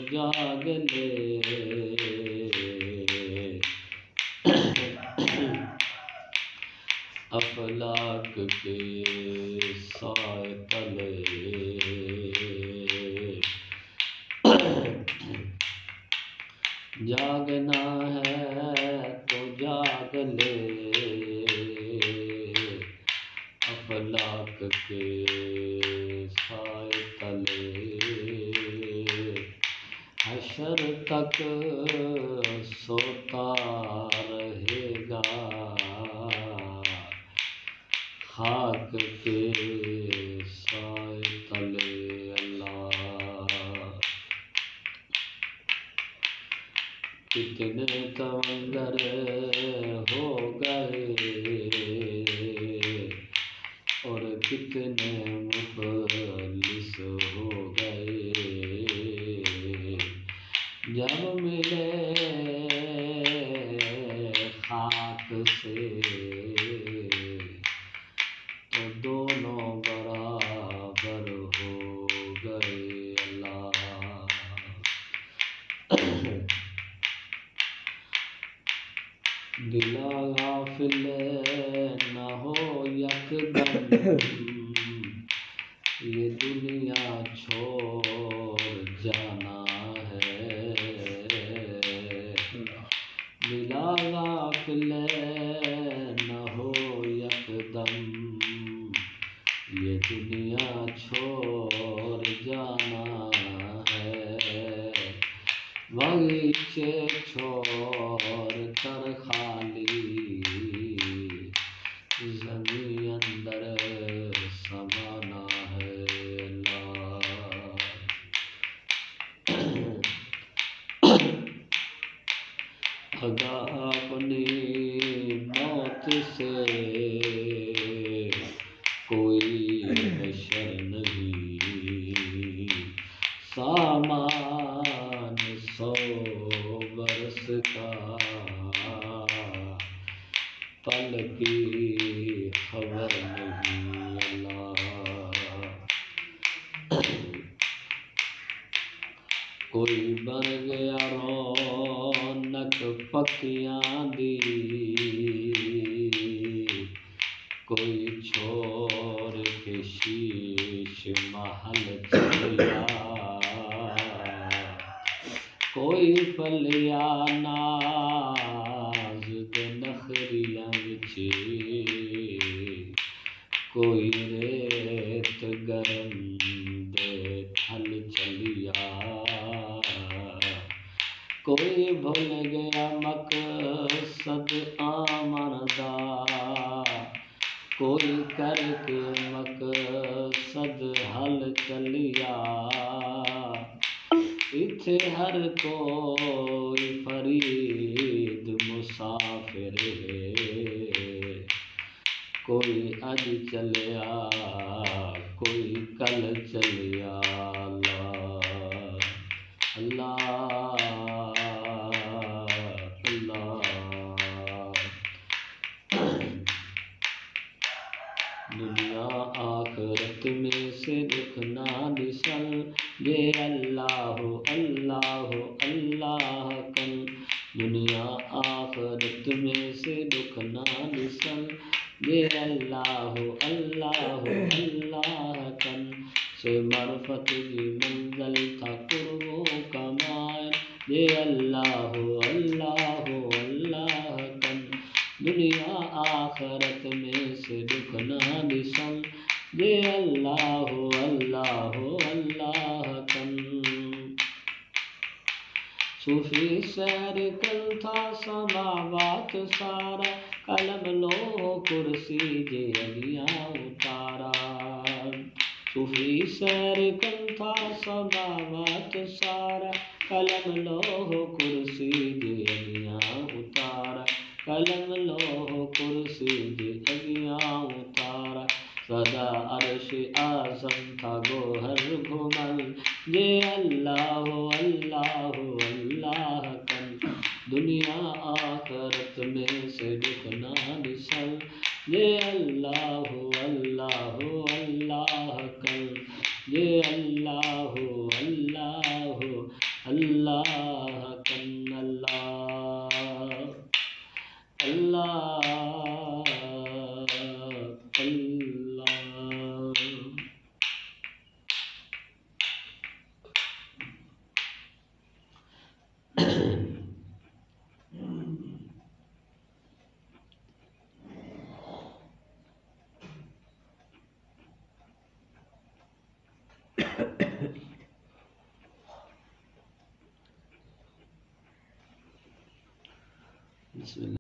جاگ لے افلاک کے سائے تلے جاگنا ہے تو جاگ لے افلاک کے سائے تلے حشر تک سوتا رہے گا خاک کے سائے تلے اللہ کتنے تمنگر ہو گئے اور کتنے مفلس ہو گئے جب ملے خاک سے تو دونوں برابر ہو گئے اللہ دلا غافل نہ ہو یکدم یہ دنیا چھوڑ جانا ہے دلا غافل نہ ہو یکدم یہ دنیا چھوڑ جانا ہے باغیچے چھوڑ کر خالی زمین اندر سمانا ہے اللہ اگر اپنی موت سے کوئی حشر نہیں سامان 100 برس کا پل کی خبر نہیں اللہ کوئی بن گیا رونق پکیاں دی کوئی چھوڑ کے شیش محل چلیا کوئی پلیا ناز دے نخریاں وچ کوئی ریت گرم دے تھل چلیا کوئی بھول گیا مقصد آمن دا کوئی کر کے مقصد حل چلیا اتھے ہر کوئی فرید مسافر کوئی اج چلیا کوئی کل چلیا اللہ اللہ دنیا آخرت میں سے دکھ نہ نسل یہ اللہ اللہ اللہ کن دنیا آخرت میں سے دکھ نہ نسل یہ اللہ اللہ اللہ کن سے معرفت کی منزل تھا قربوں کا مائن یہ اللہ اللہ اللہ کن دنیا آخرت میں سے دکھ نہ نسل یہ اللہ اللہ اللہ کن صوفی سیر کل تھا سماوات سارا قلم لو کرسی جے اگیاں اتارا صوفی سیر کل تھا سماوات سارا قلم لو کرسی جے اگیاں اتارا قلم لو کرسی جے اگیاں اتارا سدا عرش اعظم تھا گوہر گھمل یہ اللہ اللہ اللہ کن دنیا آخرت میں سے دکھ نہ نسل یہ اللہ اللہ اللہ کن یہ اللہ اللہ اللہ کن اللہ، اللہ اللہ. بسم اللہ.